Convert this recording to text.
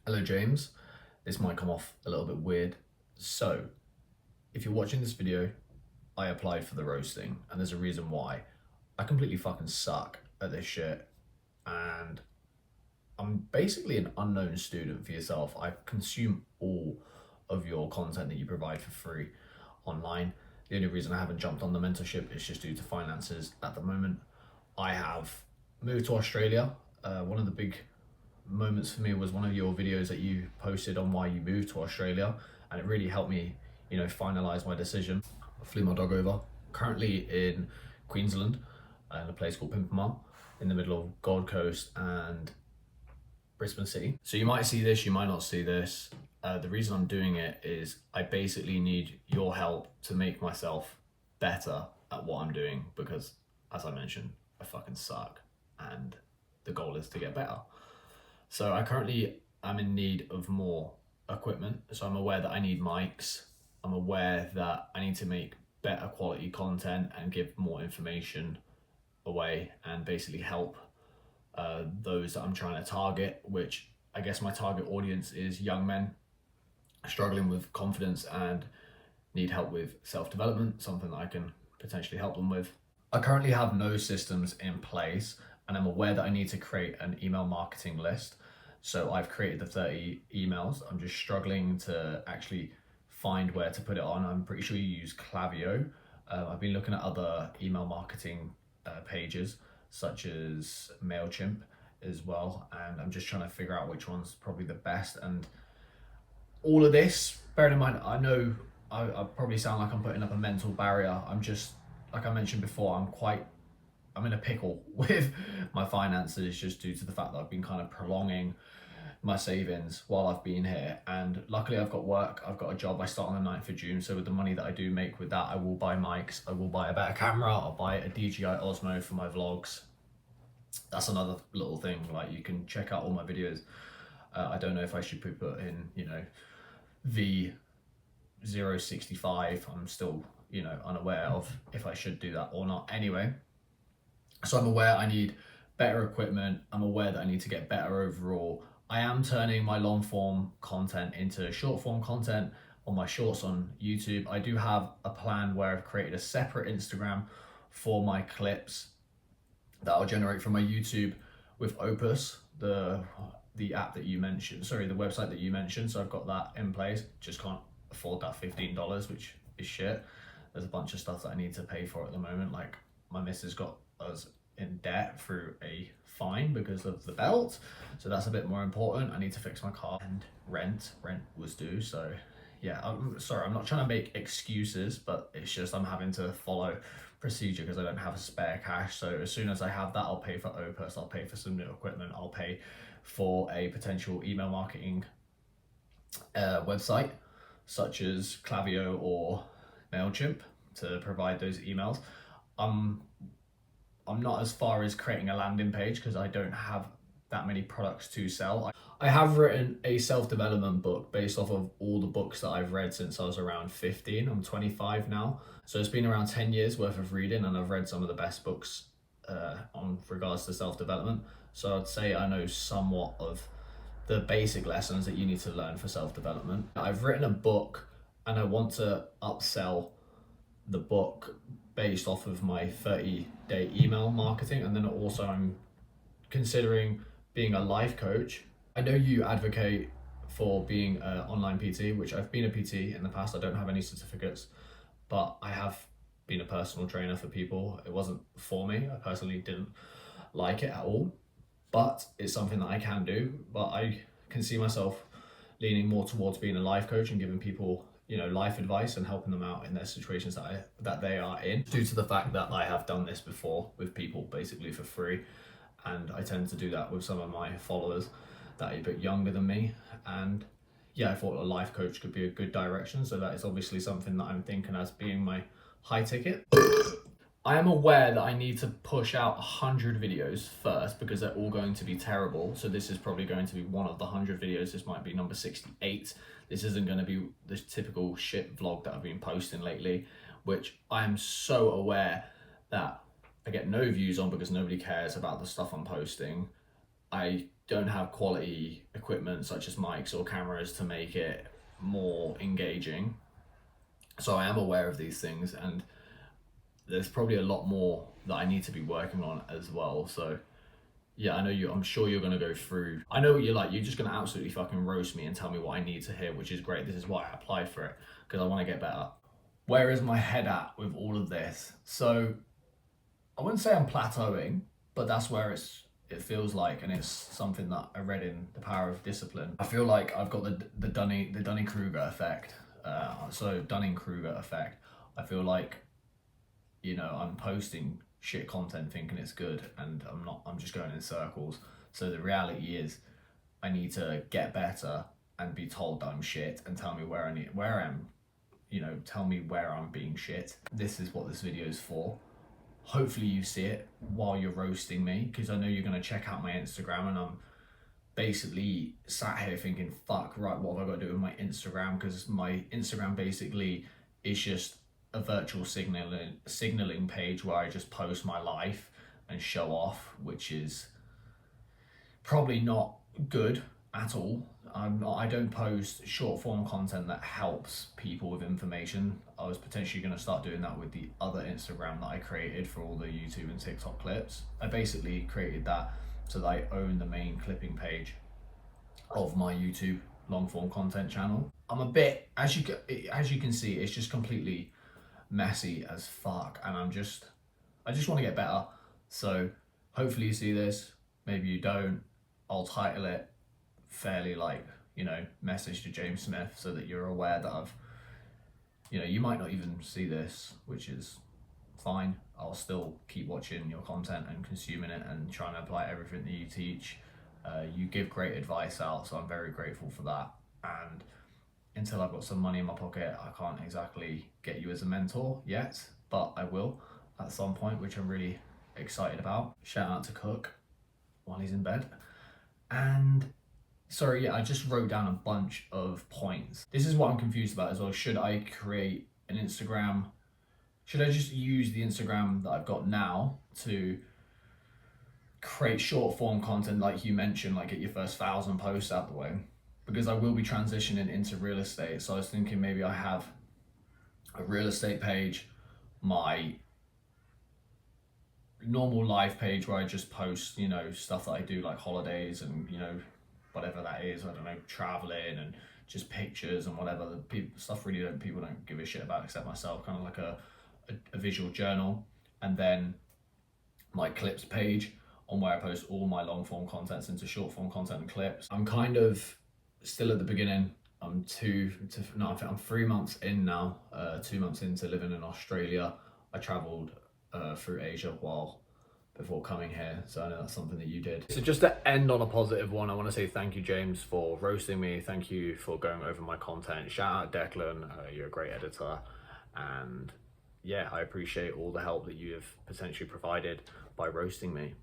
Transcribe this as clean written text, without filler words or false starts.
Hello, James. This might come off a little bit weird. So, if you're watching this video, I applied for the roasting, and there's a reason why. I completely fucking suck at this shit, and I'm basically an unknown student for yourself. I consume all of your content that you provide for free online. The only reason I haven't jumped on the mentorship is just due to finances at the moment. I have moved to Australia. One of the big moments for me was one of your videos that you posted on why you moved to Australia, and it really helped me, finalize my decision. I flew my dog over. Currently in Queensland, in a place called Pimpama, in the middle of Gold Coast and Brisbane City. So you might see this, you might not see this. The reason I'm doing it is I basically need your help to make myself better at what I'm doing because, as I mentioned, I fucking suck, and the goal is to get better. So I currently am in need of more equipment. So I'm aware that I need mics. I'm aware that I need to make better quality content and give more information away and basically help those that I'm trying to target, which I guess my target audience is young men struggling with confidence and need help with self-development, something that I can potentially help them with. I currently have no systems in place, and I'm aware that I need to create an email marketing list. So I've created the 30 emails. I'm just struggling to actually find where to put it on. I'm pretty sure you use Klaviyo. I've been looking at other email marketing pages such as MailChimp as well, and I'm just trying to figure out which one's probably the best. And all of this, bearing in mind, I know I probably sound like I'm putting up a mental barrier. I'm just, like I mentioned before, I'm in a pickle with my finances just due to the fact that I've been kind of prolonging my savings while I've been here. And luckily I've got work, I've got a job. I start on the 9th of June. So with the money that I do make with that, I will buy mics, I will buy a better camera, I'll buy a DJI Osmo for my vlogs. That's another little thing, like you can check out all my videos. I don't know if I should put in, V065. I'm still, unaware of if I should do that or not. Anyway, so I'm aware I need better equipment. I'm aware that I need to get better overall. I am turning my long form content into short form content on my shorts on YouTube. I do have a plan where I've created a separate Instagram for my clips that I'll generate from my YouTube with Opus, the app that you mentioned, sorry, the website that you mentioned. So I've got that in place. Just can't afford that $15, which is shit. There's a bunch of stuff that I need to pay for at the moment. Like my missus got us in debt through a fine because of the belt, so that's a bit more important. I need to fix my car, and rent was due. So yeah, I'm sorry, I'm not trying to make excuses, but it's just I'm having to follow procedure because I don't have a spare cash. So as soon as I have that, I'll pay for Opus, I'll pay for some new equipment, I'll pay for a potential email marketing website such as Klaviyo or MailChimp to provide those emails. I'm not as far as creating a landing page because I don't have that many products to sell. I have written a self-development book based off of all the books that I've read since I was around 15. I'm 25 now. So it's been around 10 years worth of reading, and I've read some of the best books on regards to self-development. So I'd say I know somewhat of the basic lessons that you need to learn for self-development. I've written a book and I want to upsell the book based off of my 30-day email marketing. And then also I'm considering being a life coach. I know you advocate for being an online PT, which I've been a PT in the past. I don't have any certificates, but I have been a personal trainer for people. It wasn't for me. I personally didn't like it at all, but it's something that I can do. But I can see myself leaning more towards being a life coach and giving people, life advice and helping them out in their situations that they are in, due to the fact that I have done this before with people basically for free. And I tend to do that with some of my followers that are a bit younger than me. And yeah, I thought a life coach could be a good direction. So that is obviously something that I'm thinking as being my high ticket. I am aware that I need to push out 100 videos first because they're all going to be terrible. So this is probably going to be one of the 100 videos. This might be number 68. This isn't going to be the typical shit vlog that I've been posting lately, which I'm so aware that I get no views on because nobody cares about the stuff I'm posting. I don't have quality equipment such as mics or cameras to make it more engaging. So I am aware of these things, and there's probably a lot more that I need to be working on as well. So yeah, I'm sure you're going to go through. I know what you're like. You're just going to absolutely fucking roast me and tell me what I need to hear, which is great. This is why I applied for it, because I want to get better. Where is my head at with all of this? So I wouldn't say I'm plateauing, but that's where it feels like, and it's something that I read in The Power of Discipline. I feel like I've got the Dunning-Kruger effect. So Dunning-Kruger effect. I feel like, you know, I'm posting shit content thinking it's good, and I'm just going in circles. So the reality is I need to get better and be told that I'm shit, and tell me where I'm, you know, tell me where I'm being shit. This is what this video is for. Hopefully you see it while you're roasting me, because I know you're going to check out my Instagram, and I'm basically sat here thinking, fuck, right, what have I got to do with my Instagram? Because my Instagram basically is just a virtual signaling page where I just post my life and show off, which is probably not good at all. I don't post short form content that helps people with information. I was potentially going to start doing that with the other Instagram that I created for all the YouTube and TikTok clips. I basically created that so that I own the main clipping page of my YouTube long form content channel. I'm a bit, as you can see, it's just completely messy as fuck, and I just want to get better. So hopefully you see this, maybe you don't. I'll title it fairly like, you know, message to James Smith, so that you're aware that I've, you know, you might not even see this, which is fine. I'll still keep watching your content and consuming it and trying to apply everything that you teach. You give great advice out, so I'm very grateful for that. And until I've got some money in my pocket, I can't exactly get you as a mentor yet, but I will at some point, which I'm really excited about. Shout out to Cook while he's in bed. And sorry, yeah, I just wrote down a bunch of points. This is what I'm confused about as well. Should I create an Instagram? Should I just use the Instagram that I've got now to create short form content like you mentioned, like get your first 1,000 posts out the way? Because I will be transitioning into real estate. So I was thinking maybe I have a real estate page, my normal life page where I just post, you know, stuff that I do, like holidays and, you know, whatever that is, I don't know, traveling and just pictures and whatever. The stuff really people don't give a shit about except myself, kind of like a visual journal. And then my clips page on where I post all my long form contents into short form content and clips. I'm kind of still at the beginning. I'm 3 months in now, 2 months into living in Australia. I traveled through Asia before coming here, so I know that's something that you did. So just to end on a positive one, I want to say thank you, James, for roasting me. Thank you for going over my content. Shout out Declan, you're a great editor, and yeah, I appreciate all the help that you have potentially provided by roasting me.